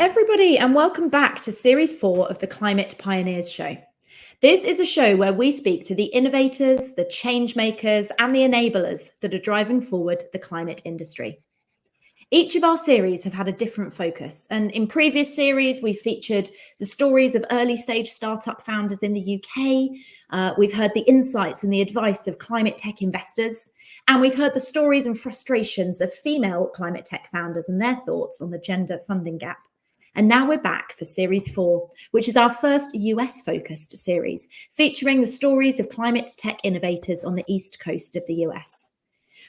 everybody, and welcome back to Series 4 of the Climate Pioneers Show. This is a show where we speak to the innovators, the change makers, and the enablers that are driving forward the climate industry. Each of our series have had a different focus, and in previous series, we've featured the stories of early stage startup founders in the UK. We've heard the insights and the advice of climate tech investors, and we've heard the stories and frustrations of female climate tech founders and their thoughts on the gender funding gap. And now we're back for Series 4, which is our first US-focused series, featuring the stories of climate tech innovators on the East Coast of the US.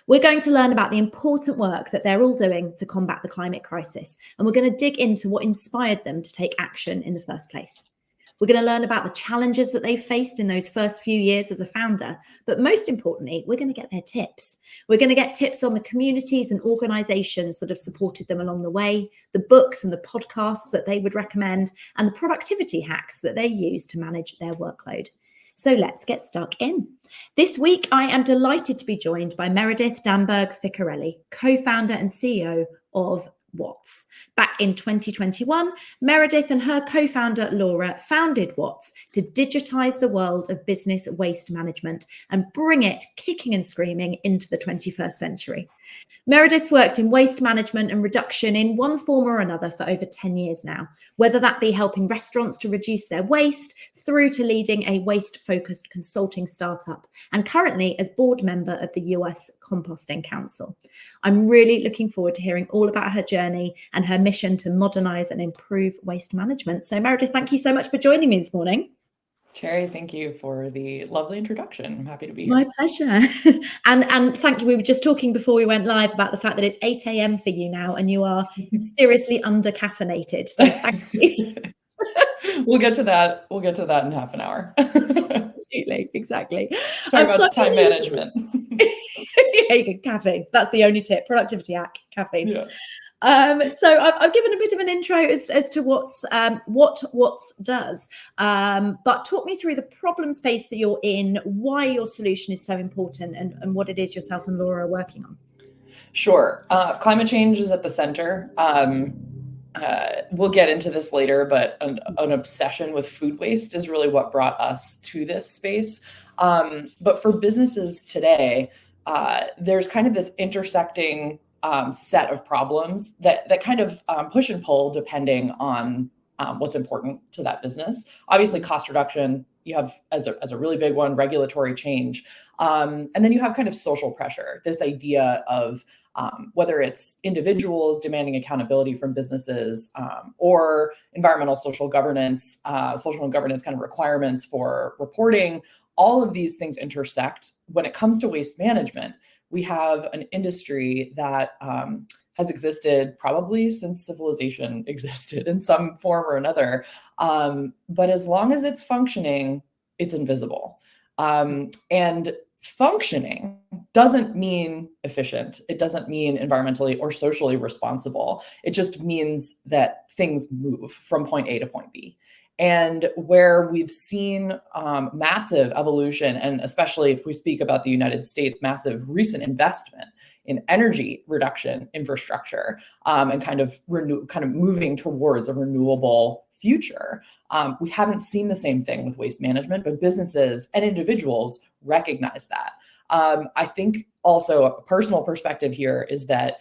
We're going to learn about the important work that they're all doing to combat the climate crisis, and we're going to dig into what inspired them to take action in the first place. We're going to learn about the challenges that they've faced in those first few years as a founder, but most importantly, we're going to get their tips. We're going to get tips on the communities and organizations that have supported them along the way, the books and the podcasts that they would recommend, and the productivity hacks that they use to manage their workload. So let's get stuck in. This week, I am delighted to be joined by Meredith Danberg-Ficarelli, co-founder and CEO of WATS. Back in 2021, Meredith and her co-founder Laura founded WATS to digitize the world of business waste management and bring it kicking and screaming into the 21st century. Meredith's worked in waste management and reduction in one form or another for over 10 years now, whether that be helping restaurants to reduce their waste through to leading a waste-focused consulting startup, and currently as board member of the US Composting Council. I'm really looking forward to hearing all about her journey and her mission to modernize and improve waste management. So Meredith, thank you so much for joining me this morning. Cherry, thank you for the lovely introduction. I'm happy to be here. My pleasure. and thank you. We were just talking before we went live about the fact that it's 8 a.m. for you now and you are seriously under-caffeinated. So thank you. We'll get to that. We'll get to that in half an hour. Exactly. Talk about time management. Yeah, you can caffeine. That's the only tip. Productivity hack, caffeine. Yeah. So I've given a bit of an intro as to what WATS does, but talk me through the problem space that you're in, why your solution is so important, and what it is yourself and Laura are working on. Sure. Climate change is at the center. We'll get into this later, but an obsession with food waste is really what brought us to this space. But for businesses today, there's kind of this intersecting set of problems that kind of push and pull depending on what's important to that business. Obviously, cost reduction, you have as a really big one, regulatory change. And then you have kind of social pressure, this idea of whether it's individuals demanding accountability from businesses or environmental social and governance kind of requirements for reporting. All of these things intersect. When it comes to waste management, we have an industry that has existed probably since civilization existed in some form or another. But as long as it's functioning, it's invisible. And functioning doesn't mean efficient. It doesn't mean environmentally or socially responsible. It just means that things move from point A to point B. And where we've seen massive evolution, and especially if we speak about the United States, massive recent investment in energy reduction infrastructure and kind of moving towards a renewable future, we haven't seen the same thing with waste management, but businesses and individuals recognize that. I think also a personal perspective here is that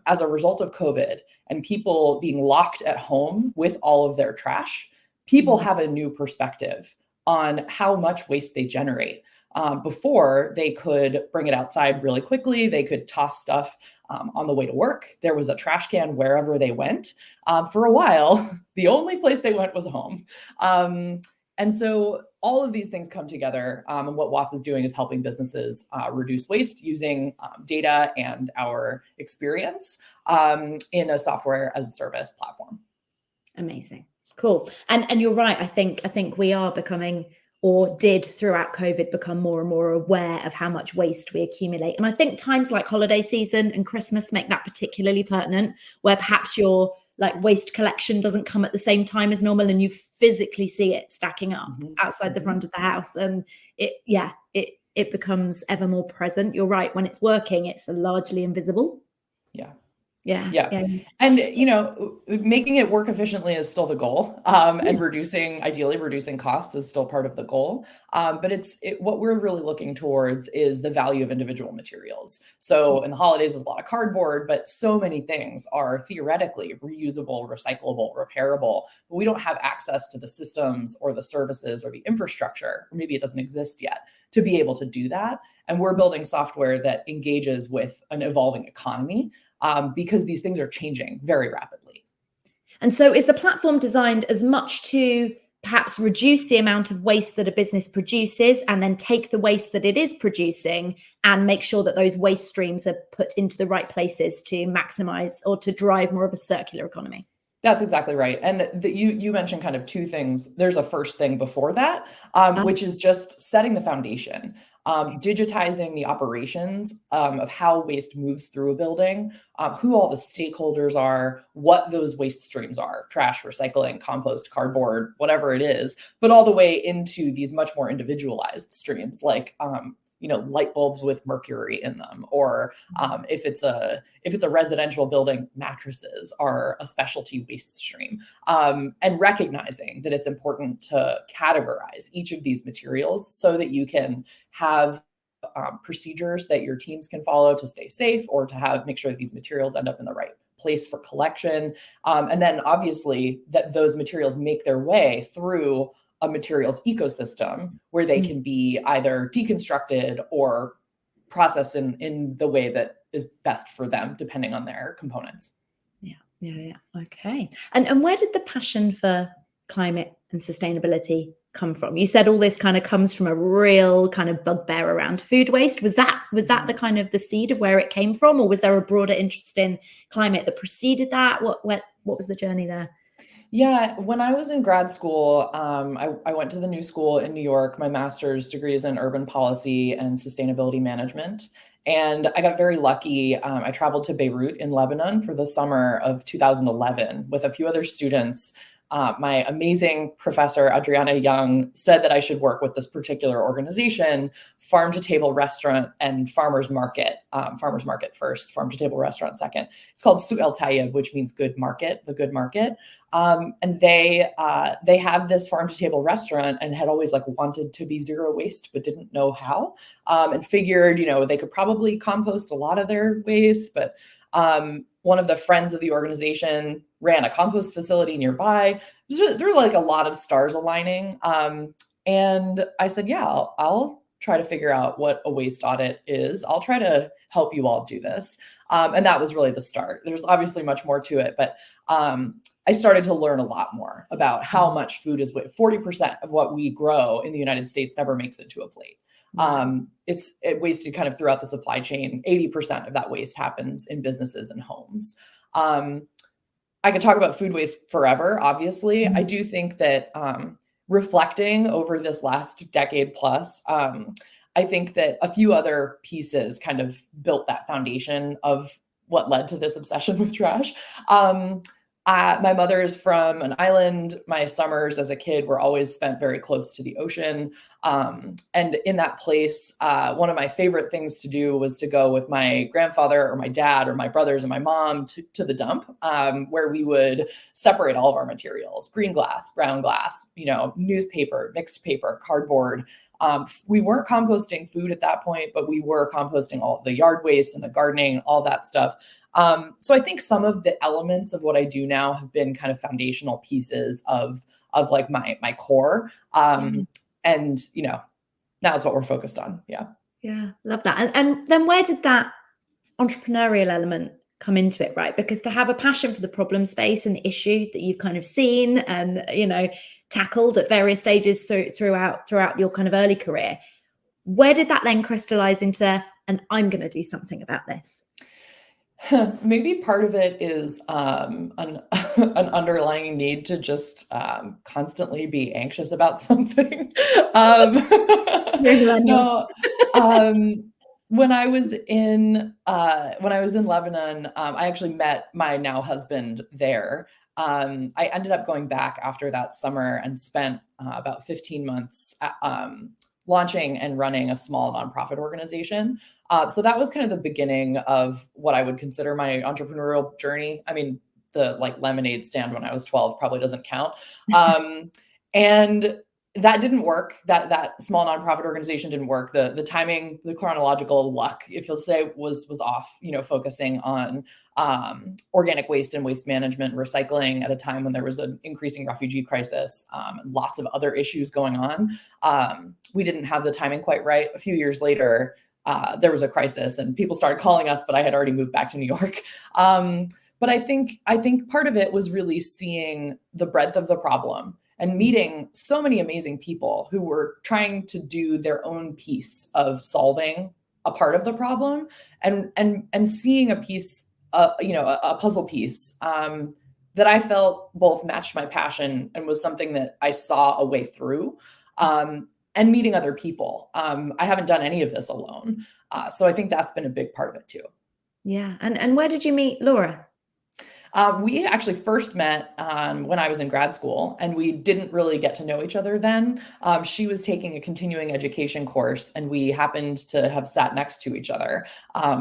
as a result of COVID and people being locked at home with all of their trash, people have a new perspective on how much waste they generate. Before, they could bring it outside really quickly. They could toss stuff on the way to work. There was a trash can wherever they went. For a while, the only place they went was home. And so all of these things come together. And what WATS is doing is helping businesses reduce waste using data and our experience in a software as a service platform. Amazing. Cool. And you're right. I think we are becoming, or did throughout COVID, become more and more aware of how much waste we accumulate. And I think times like holiday season and Christmas make that particularly pertinent, where perhaps your waste collection doesn't come at the same time as normal and you physically see it stacking up outside the front of the house. And it becomes ever more present. You're right. When it's working, it's largely invisible. Yeah. Yeah. Yeah. Yeah. And, making it work efficiently is still the goal. And ideally reducing costs is still part of the goal. But what we're really looking towards is the value of individual materials. So in the holidays, there's a lot of cardboard, but so many things are theoretically reusable, recyclable, repairable, but we don't have access to the systems or the services or the infrastructure, or maybe it doesn't exist yet, to be able to do that. And we're building software that engages with an evolving economy, because these things are changing very rapidly. And so is the platform designed as much to perhaps reduce the amount of waste that a business produces and then take the waste that it is producing and make sure that those waste streams are put into the right places to maximize or to drive more of a circular economy? That's exactly right. And you mentioned kind of two things. There's a first thing before that, which is just setting the foundation, digitizing the operations of how waste moves through a building, who all the stakeholders are, what those waste streams are, trash, recycling, compost, cardboard, whatever it is, but all the way into these much more individualized streams like light bulbs with mercury in them, or if it's a residential building, mattresses are a specialty waste stream. And recognizing that it's important to categorize each of these materials so that you can have procedures that your teams can follow to stay safe, or to make sure that these materials end up in the right place for collection. And then obviously that those materials make their way through a materials ecosystem where they can be either deconstructed or processed in the way that is best for them, depending on their components. Yeah. Okay. And where did the passion for climate and sustainability come from? You said all this kind of comes from a real kind of bugbear around food waste. Was that the kind of the seed of where it came from, or was there a broader interest in climate that preceded that? What was the journey there? Yeah, when I was in grad school, I went to the New School in New York. My master's degree is in urban policy and sustainability management. And I got very lucky. I traveled to Beirut in Lebanon for the summer of 2011 with a few other students. My amazing professor, Adriana Young, said that I should work with this particular organization, farm to table restaurant and farmers market first, farm to table restaurant second. It's called Su El Tayyib, which means good market, the good market. And they have this farm to table restaurant and had always wanted to be zero waste, but didn't know how, and figured, they could probably compost a lot of their waste, but one of the friends of the organization ran a compost facility nearby. There were a lot of stars aligning. And I said, yeah, I'll try to figure out what a waste audit is. I'll try to help you all do this. And that was really the start. There's obviously much more to it, but I started to learn a lot more about how much food is wasted. 40% of what we grow in the United States never makes it to a plate. It's wasted kind of throughout the supply chain. 80% of that waste happens in businesses and homes. I could talk about food waste forever, obviously. I do think that reflecting over this last decade plus, I think that a few other pieces kind of built that foundation of what led to this obsession with trash. My mother is from an island. My summers as a kid were always spent very close to the ocean. And in that place, one of my favorite things to do was to go with my grandfather or my dad or my brothers and my mom to the dump, where we would separate all of our materials: green glass, brown glass, newspaper, mixed paper, cardboard. We weren't composting food at that point, but we were composting all the yard waste and the gardening, all that stuff. So I think some of the elements of what I do now have been kind of foundational pieces of my core. And that's what we're focused on. Yeah. Yeah. Love that. And then where did that entrepreneurial element come into it, right? Because to have a passion for the problem space and the issue that you've kind of seen and, tackled at various stages throughout your kind of early career, where did that then crystallize into, and I'm going to do something about this? Maybe part of it is an underlying need to just constantly be anxious about something. No, when I was in Lebanon, I actually met my now husband there. I ended up going back after that summer and spent about 15 months launching and running a small nonprofit organization. So that was kind of the beginning of what I would consider my entrepreneurial journey. I mean, the like lemonade stand when I was 12 probably doesn't count. And that didn't work. That small nonprofit organization didn't work. The timing, the chronological luck, if you'll say, was off. Focusing on organic waste and waste management, recycling at a time when there was an increasing refugee crisis, and lots of other issues going on. We didn't have the timing quite right. A few years later, there was a crisis, and people started calling us, but I had already moved back to New York. But I think part of it was really seeing the breadth of the problem and meeting so many amazing people who were trying to do their own piece of solving a part of the problem, and seeing a piece, a puzzle piece that I felt both matched my passion and was something that I saw a way through, and meeting other people. I haven't done any of this alone. So I think that's been a big part of it too. Yeah. And where did you meet Laura? We actually first met when I was in grad school, and we didn't really get to know each other then. She was taking a continuing education course, and we happened to have sat next to each other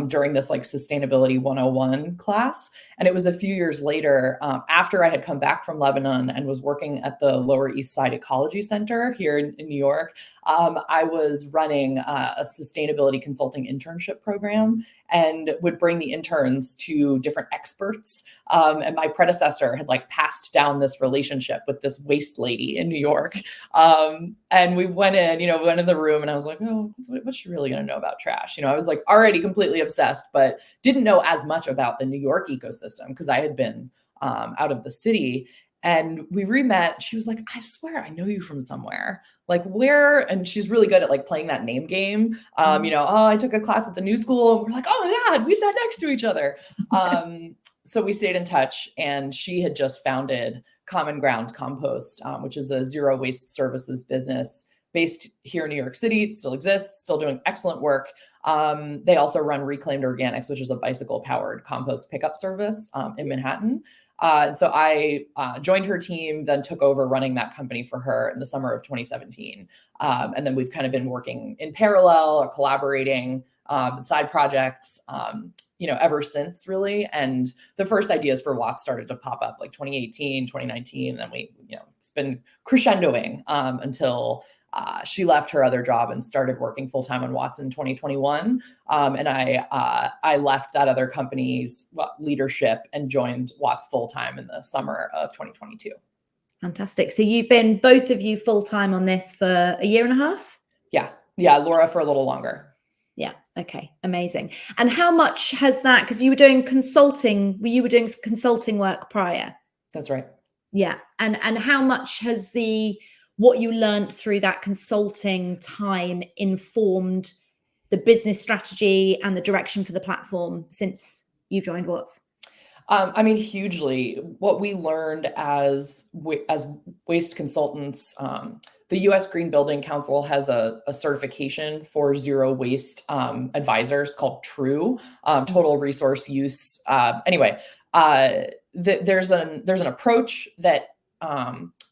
during this like Sustainability 101 class. And it was a few years later, after I had come back from Lebanon and was working at the Lower East Side Ecology Center here in New York. I was running a sustainability consulting internship program and would bring the interns to different experts. And my predecessor had like passed down this relationship with this waste lady in New York. And we went in the room, and I was like, oh, what's she really going to know about trash? I was like already completely obsessed, but didn't know as much about the New York ecosystem because I had been out of the city. And we re-met. She was like, I swear I know you from somewhere. Like where? And she's really good at like playing that name game. I took a class at the new school, and we're like, oh yeah, we sat next to each other. So we stayed in touch, and she had just founded Common Ground Compost, which is a zero waste services business based here in New York City. It still exists, still doing excellent work. They also run Reclaimed Organics, which is a bicycle-powered compost pickup service in Manhattan. And so I joined her team, then took over running that company for her in the summer of 2017. And then we've kind of been working in parallel or collaborating, side projects, ever since really. And the first ideas for WATS started to pop up like 2018, 2019. And then it's been crescendoing until she left her other job and started working full-time on WATS in 2021. And I left that other company's leadership and joined WATS full-time in the summer of 2022. Fantastic. So you've been, both of you, full-time on this for a year and a half? Yeah, Laura for a little longer. Yeah. Okay. Amazing. And how much has that, because you were doing consulting work prior? That's right. Yeah. And how much has what you learned through that consulting time informed the business strategy and the direction for the platform since you joined WATS? Hugely. What we learned as waste consultants, the U.S. Green Building Council has a certification for zero waste advisors called TRUE, Total Resource Use. There's an approach that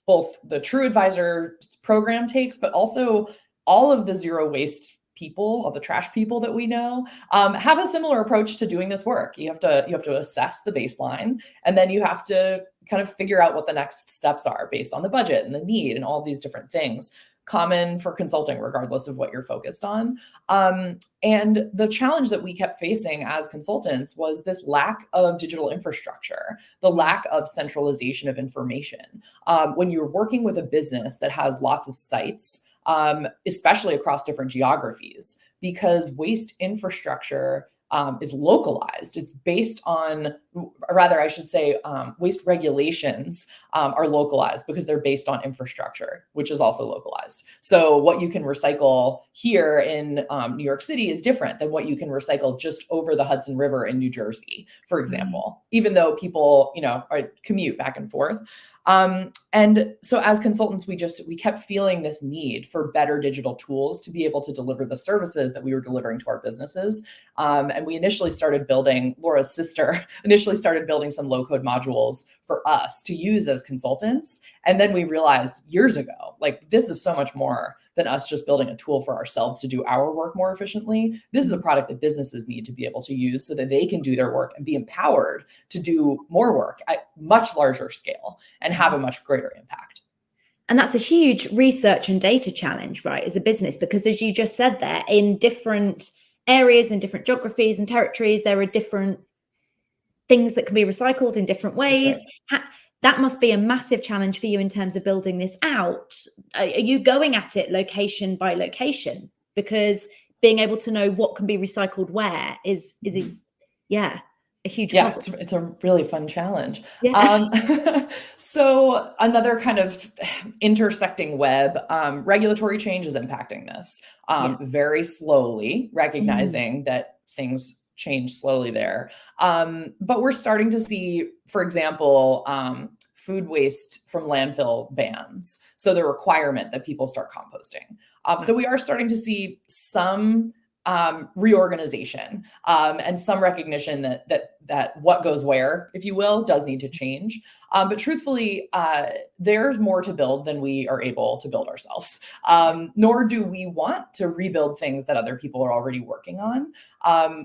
both the TRUE Advisor program takes, but also all of the zero waste people, all the trash people that we know, have a similar approach to doing this work. You have to assess the baseline, and then you have to kind of figure out what the next steps are based on the budget and the need and all these different things. Common for consulting, regardless of what you're focused on. And the challenge that we kept facing as consultants was this lack of digital infrastructure, the lack of centralization of information. When you're working with a business that has lots of sites, especially across different geographies, because waste infrastructure is localized. It's based on, or rather, I should say, waste regulations are localized because they're based on infrastructure, which is also localized. So what you can recycle here in New York City is different than what you can recycle just over the Hudson River in New Jersey, for example, even though people, commute back and forth. And so as consultants, we kept feeling this need for better digital tools to be able to deliver the services that we were delivering to our businesses. And we initially started building, Laura's sister initially started building some low code modules for us to use as consultants. And then we realized years ago, like this is so much more than us just building a tool for ourselves to do our work more efficiently. This is a product that businesses need to be able to use so that they can do their work and be empowered to do more work at much larger scale and have a much greater impact. And that's a huge research and data challenge, right, as a business, because as you just said there, in different areas and different geographies and territories, there are different things that can be recycled in different ways. Right. That must be a massive challenge for you in terms of building this out. Are you going at it location by location? Because being able to know what can be recycled where is a huge puzzle. It's a really fun challenge. Yeah. So another kind of intersecting web, regulatory change is impacting this very slowly, recognizing that things change slowly there. But we're starting to see, for example, food waste from landfill bans. So the requirement that people start composting. So we are starting to see some reorganization and some recognition that what goes where, if you will, does need to change. But truthfully, there's more to build than we are able to build ourselves. Nor do we want to rebuild things that other people are already working on.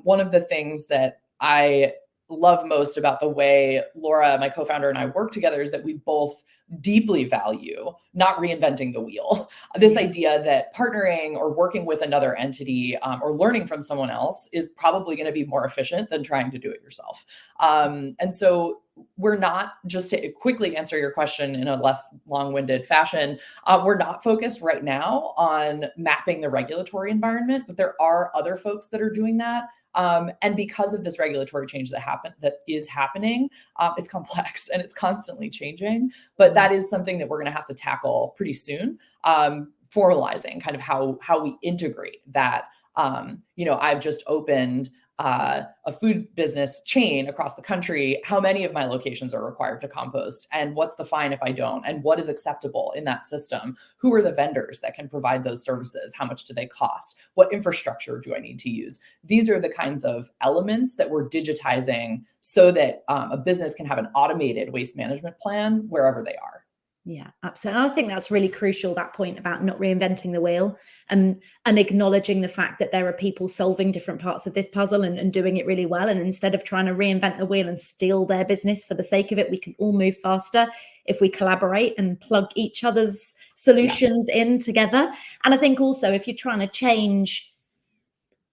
One of the things that I love most about the way Laura, my co-founder, and I work together is that we both deeply value not reinventing the wheel. This idea that partnering or working with another entity or learning from someone else is probably going to be more efficient than trying to do it yourself. And so we're not, just to quickly answer your question in a less long-winded fashion, we're not focused right now on mapping the regulatory environment, but there are other folks that are doing that. And because of this regulatory change that is happening, it's complex and it's constantly changing. But that is something that we're going to have to tackle pretty soon, formalizing kind of how we integrate that. I've just opened a food business chain across the country. How many of my locations are required to compost? And what's the fine if I don't? And what is acceptable in that system? Who are the vendors that can provide those services? How much do they cost? What infrastructure do I need to use? These are the kinds of elements that we're digitizing so that a business can have an automated waste management plan wherever they are. Yeah, absolutely. And I think that's really crucial, that point about not reinventing the wheel and acknowledging the fact that there are people solving different parts of this puzzle and doing it really well. And instead of trying to reinvent the wheel and steal their business for the sake of it, we can all move faster if we collaborate and plug each other's solutions in together. And I think also if you're trying to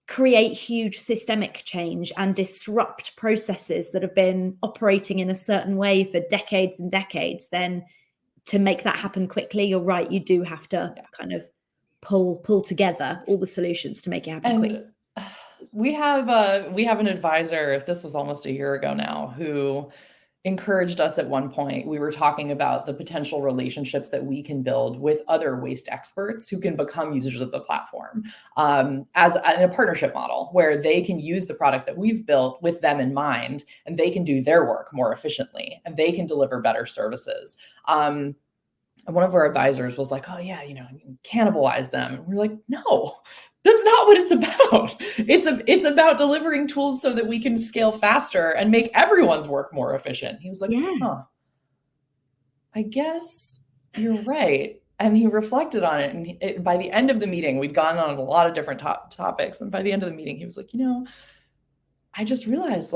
create huge systemic change and disrupt processes that have been operating in a certain way for decades and decades, then to make that happen quickly, you're right, you do have to kind of pull together all the solutions to make it happen quickly. We have an advisor, this was almost a year ago now, who encouraged us at one point. We were talking about the potential relationships that we can build with other waste experts who can become users of the platform as in a partnership model where they can use the product that we've built with them in mind, and they can do their work more efficiently and they can deliver better services. And one of our advisors was like, oh yeah, cannibalize them. And we're like, no, that's not what it's about. It's about delivering tools so that we can scale faster and make everyone's work more efficient. He was like, I guess you're right. And he reflected on it. And by the end of the meeting, we'd gone on a lot of different topics. And by the end of the meeting, he was like, I just realized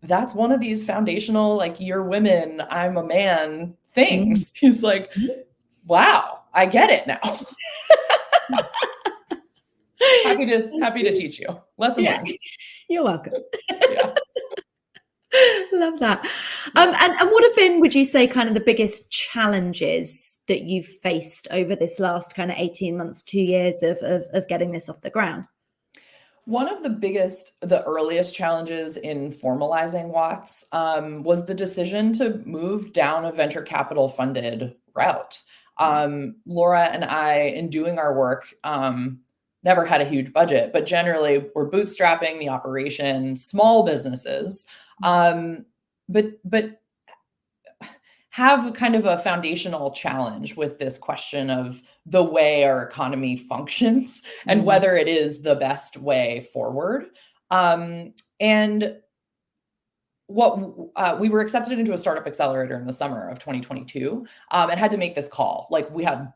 that's one of these foundational, you're women, I'm a man things. He's like, wow, I get it now. Happy to teach you. Lesson learned. You're welcome. Love that. And what have been, would you say, kind of the biggest challenges that you've faced over this last kind of 18 months, 2 years of getting this off the ground? One of the earliest challenges in formalizing WATS was the decision to move down a venture capital funded route. Laura and I, in doing our work, never had a huge budget, but generally we're bootstrapping the operation, small businesses, but have kind of a foundational challenge with this question of the way our economy functions and whether it is the best way forward. And we were accepted into a startup accelerator in the summer of 2022 and had to make this call. We had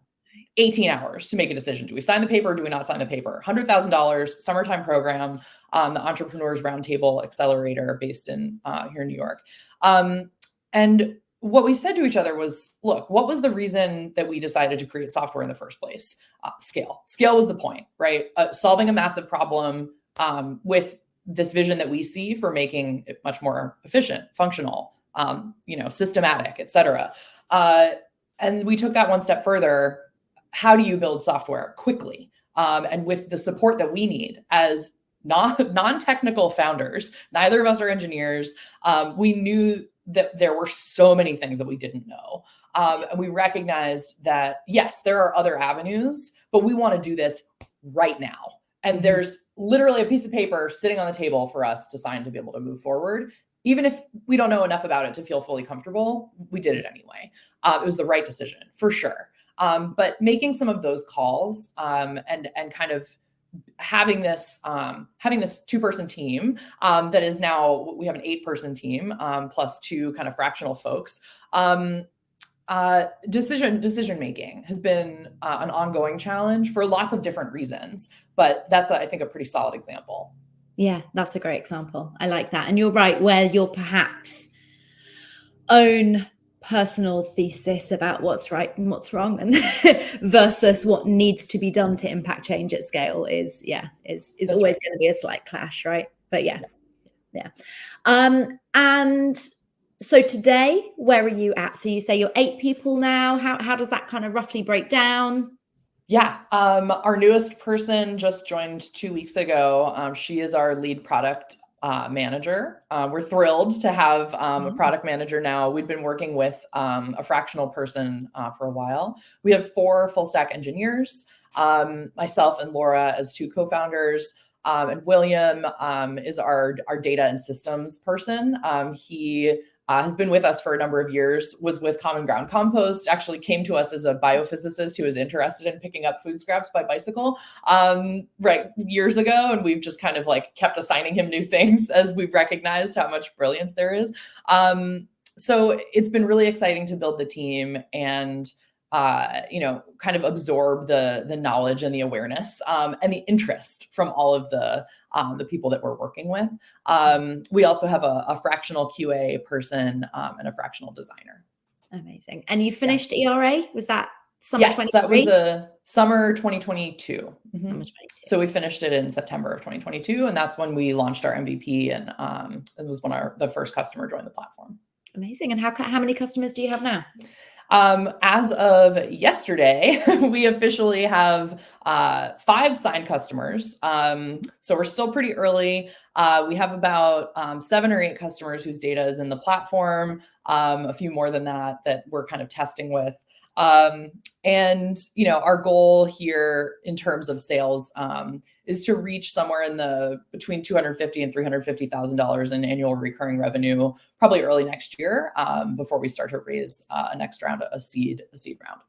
18 hours to make a decision. Do we sign the paper or do we not sign the paper? $100,000 summertime program, the Entrepreneurs Roundtable Accelerator based in here in New York. And what we said to each other was, look, what was the reason that we decided to create software in the first place? Scale. Scale was the point, right? Solving a massive problem with this vision that we see for making it much more efficient, functional, systematic, et cetera. And we took that one step further. How do you build software quickly? And with the support that we need as non-technical founders, neither of us are engineers. We knew that there were so many things that we didn't know. And we recognized that, yes, there are other avenues, but we want to do this right now. And there's literally a piece of paper sitting on the table for us to sign to be able to move forward. Even if we don't know enough about it to feel fully comfortable, we did it anyway. It was the right decision, for sure. But making some of those calls and kind of having this 2-person team that is now, we have an 8-person team plus 2 kind of fractional folks. Decision making has been an ongoing challenge for lots of different reasons, but that's I think a pretty solid example. Yeah, that's a great example. I like that. And you're right, where you're perhaps own personal thesis about what's right and what's wrong and versus what needs to be done to impact change at scale is always going to be a slight clash, right? But yeah. And so today, where are you at? So you say you're 8 people now. How does that kind of roughly break down? Yeah, our newest person just joined 2 weeks ago. She is our lead product manager. We're thrilled to have a product manager now. We've been working with a fractional person for a while. We have 4 full stack engineers, myself and Laura as 2 co-founders, and William is our data and systems person. He has been with us for a number of years, was with Common Ground Compost, actually came to us as a biophysicist who was interested in picking up food scraps by bicycle years ago. And we've just kind of kept assigning him new things as we've recognized how much brilliance there is. So it's been really exciting to build the team and kind of absorb the knowledge and the awareness and the interest from all of the people that we're working with. We also have a fractional QA person and a fractional designer. Amazing. And you finished ERA? Was that summer 2023? Yes, that was a summer 2022. Summer 2022. So we finished it in September of 2022, and that's when we launched our MVP, and it was when the first customer joined the platform. Amazing. And how many customers do you have now? As of yesterday, we officially have 5 signed customers. So we're still pretty early. We have about 7 or 8 customers whose data is in the platform, a few more than that we're kind of testing with. And our goal here in terms of sales is to reach somewhere in between $250,000 and $350,000 in annual recurring revenue, probably early next year, before we start to raise a next round, a seed round.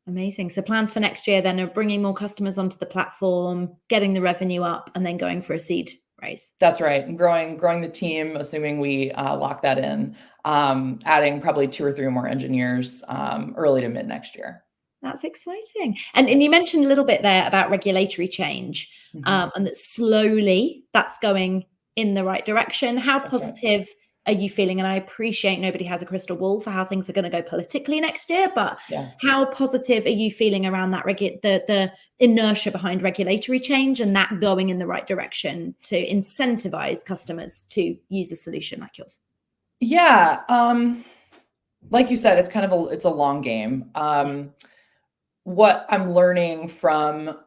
Amazing. So plans for next year then are bringing more customers onto the platform, getting the revenue up, and then going for a seed raise. That's right. And growing the team, assuming we lock that in, adding probably 2 or 3 more engineers early to mid next year. That's exciting. And you mentioned a little bit there about regulatory change, and that slowly that's going in the right direction. How positive are you feeling? And I appreciate nobody has a crystal ball for how things are going to go politically next year, but how positive are you feeling around that the inertia behind regulatory change and that going in the right direction to incentivize customers to use a solution like yours? Yeah. Like you said, it's a long game. What I'm learning from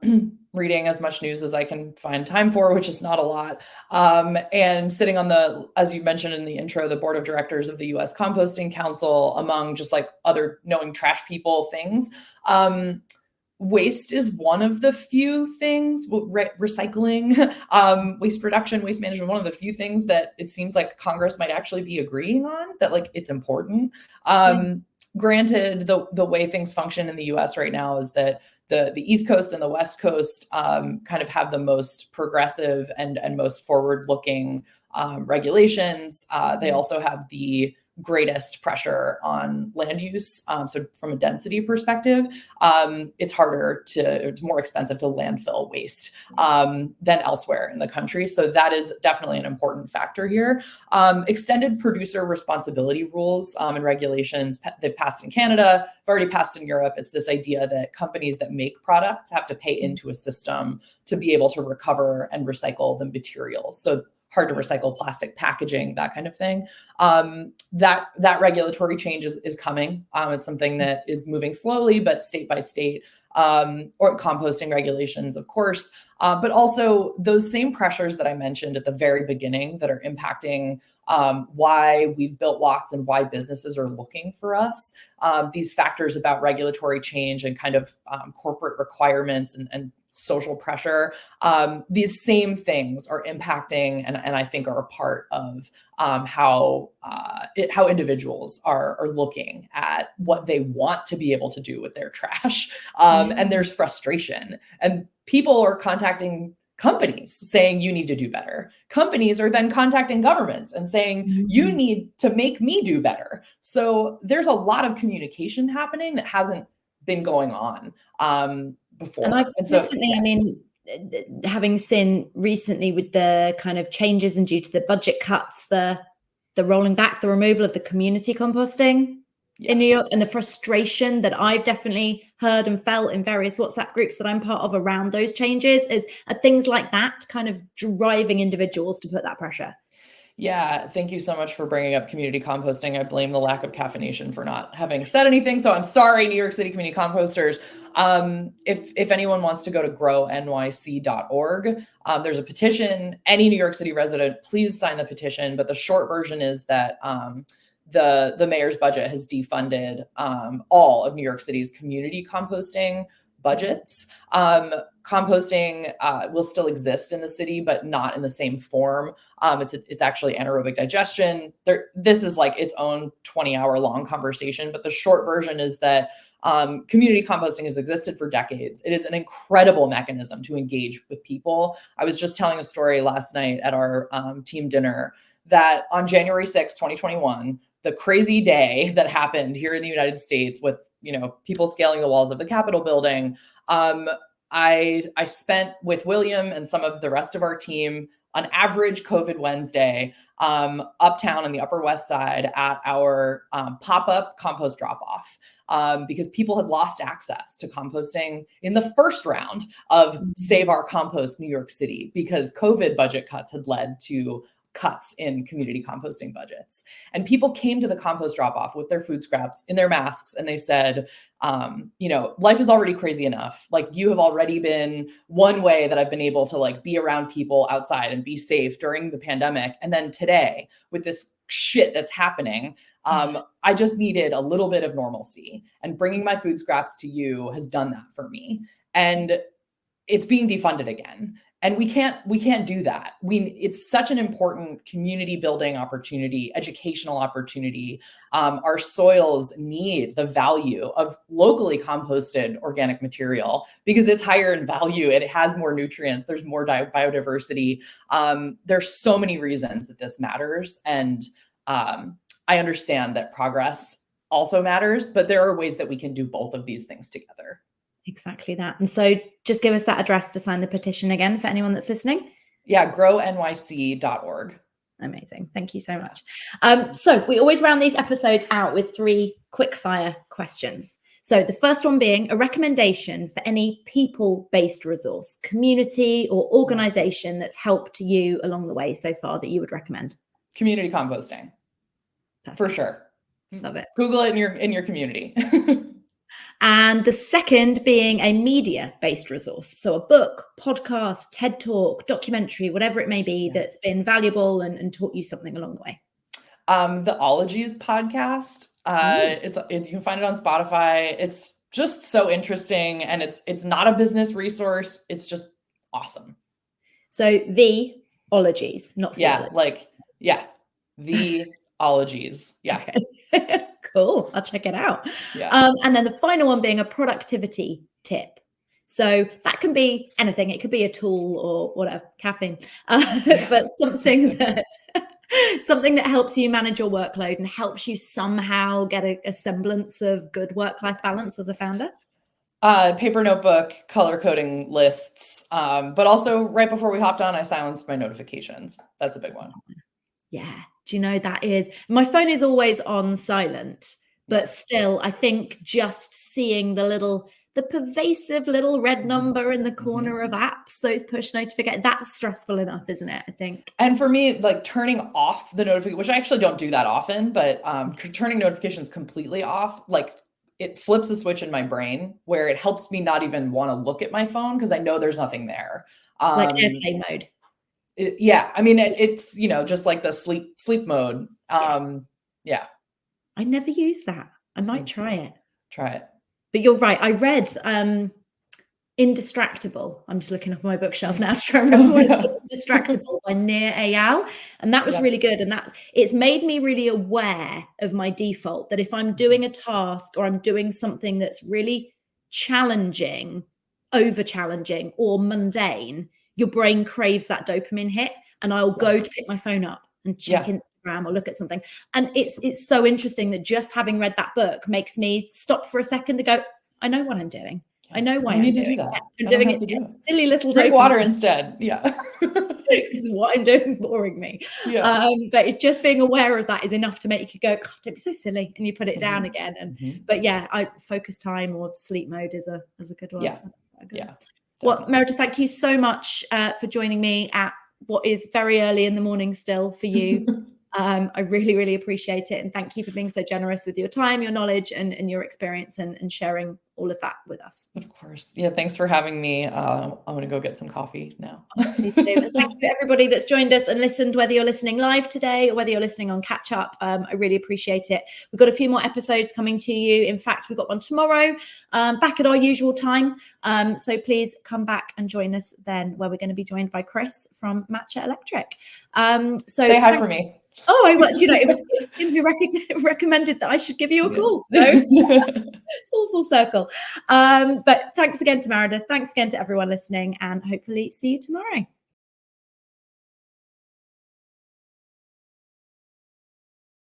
reading as much news as I can find time for, which is not a lot, and sitting on as you mentioned in the intro, the board of directors of the U.S. Composting Council, among just other knowing trash people things. Waste is one of the few things, recycling, waste production, waste management, one of the few things that it seems like Congress might actually be agreeing on, that it's important. Granted, the way things function in the US right now is that the East Coast and the West Coast kind of have the most progressive and most forward-looking regulations. They also have the greatest pressure on land use. So from a density perspective, it's more expensive to landfill waste than elsewhere in the country. So that is definitely an important factor here. Extended producer responsibility rules and regulations, they've passed in Canada, have already passed in Europe. It's this idea that companies that make products have to pay into a system to be able to recover and recycle the materials. So hard to recycle plastic packaging, that kind of thing. That regulatory change is coming. It's something that is moving slowly, but state by state, or composting regulations, of course, but also those same pressures that I mentioned at the very beginning that are impacting why we've built WATS and why businesses are looking for us. These factors about regulatory change and kind of corporate requirements and social pressure, these same things are impacting and I think are a part of how individuals are looking at what they want to be able to do with their trash. And there's frustration, and people are contacting companies saying you need to do better. Companies are then contacting governments and saying you need to make me do better. So there's a lot of communication happening that hasn't been going on before. And definitely, I mean, having seen recently with the kind of changes and due to the budget cuts, the rolling back, the removal of the community composting in New York, and the frustration that I've definitely heard and felt in various WhatsApp groups that I'm part of around those changes are things like that kind of driving individuals to put that pressure. Yeah, thank you so much for bringing up community composting. I blame the lack of caffeination for not having said anything. So I'm sorry, New York City community composters. If anyone wants to go to grownyc.org, there's a petition. Any New York City resident, please sign the petition. But the short version is that the mayor's budget has defunded all of New York City's community composting budgets. Composting will still exist in the city, but not in the same form. It's actually anaerobic digestion. This is like its own 20-hour long conversation, but the short version is that community composting has existed for decades. It is an incredible mechanism to engage with people. I was just telling a story last night at our team dinner that on January 6, 2021, the crazy day that happened here in the United States with people scaling the walls of the Capitol building, I spent with William and some of the rest of our team on average COVID Wednesday uptown on the Upper West Side at our pop-up compost drop-off because people had lost access to composting in the first round of Save Our Compost New York City because COVID budget cuts had led to cuts in community composting budgets. And people came to the compost drop-off with their food scraps in their masks. And they said, life is already crazy enough. Like, you have already been one way that I've been able to like be around people outside and be safe during the pandemic. And then today with this shit that's happening, I just needed a little bit of normalcy, and bringing my food scraps to you has done that for me. And it's being defunded again. And we can't do that. It's such an important community building opportunity, educational opportunity. Our soils need the value of locally composted organic material because it's higher in value. It has more nutrients. There's more biodiversity. There's so many reasons that this matters. And I understand that progress also matters, but there are ways that we can do both of these things together. Exactly that. And so just give us that address to sign the petition again for anyone that's listening. Yeah, grownyc.org. Amazing. Thank you so much. So we always round these episodes out with 3 quick-fire questions. So the first one being a recommendation for any people-based resource, community or organization that's helped you along the way so far that you would recommend. Community composting. Perfect. For sure. Love it. Google it in your community. And the second being a media-based resource. So a book, podcast, TED Talk, documentary, whatever it may be that's been valuable and taught you something along the way. The Ologies podcast. You can find it on Spotify. It's just so interesting, and it's not a business resource. It's just awesome. So the Ologies, not theology. The Ologies. Yeah. Okay. Cool. I'll check it out. Yeah. And then the final one being a productivity tip. So that can be anything. It could be a tool or whatever, caffeine, but something that Something that helps you manage your workload and helps you somehow get a semblance of good work-life balance as a founder? Paper notebook, color coding lists, but also right before we hopped on, I silenced my notifications. That's a big one. Yeah. Do you know, that is, my phone is always on silent, but still, I think just seeing the pervasive little red number in the corner of apps, those push notifications, that's stressful enough, isn't it? I think. And for me, like turning off the notification, which I actually don't do that often, but turning notifications completely off, like it flips a switch in my brain where it helps me not even want to look at my phone because I know there's nothing there. Like airplane mode. Yeah, I mean, it's, you know, just like the sleep mode. Yeah. I never use that. I might try it. Try it. But you're right. I read Indistractable. I'm just looking up my bookshelf now to try and remember what it's called. Indistractable by Nir Eyal. And that was really good. And it's made me really aware of my default, that if I'm doing a task or I'm doing something that's really challenging, over challenging or mundane, your brain craves that dopamine hit, and I'll go to pick my phone up and check Instagram or look at something. And it's so interesting that just having read that book makes me stop for a second to go, I know what I'm doing. I know why I'm doing that. I'm doing it to get silly little drink water instead. Yeah. Because what I'm doing is boring me. Yeah. But it's just being aware of that is enough to make you go, God, don't be so silly. And you put it down again. And but yeah, focus time or sleep mode is a good one. Yeah. Yeah. Well, Meredith, thank you so much for joining me at what is very early in the morning still for you. I really, really appreciate it. And thank you for being so generous with your time, your knowledge, and your experience and sharing all of that with us. Of course. Yeah, thanks for having me. I'm going to go get some coffee now. Please do. And thank you to everybody that's joined us and listened, whether you're listening live today or whether you're listening on catch up. I really appreciate it. We've got a few more episodes coming to you. In fact, we've got one tomorrow, back at our usual time. So please come back and join us then, where we're going to be joined by Chris from Matcha Electric. So say hi for me. Oh, you know, it was him who recommended that I should give you a call. So it's all full circle. But thanks again to Meredith. Thanks again to everyone listening, and hopefully see you tomorrow.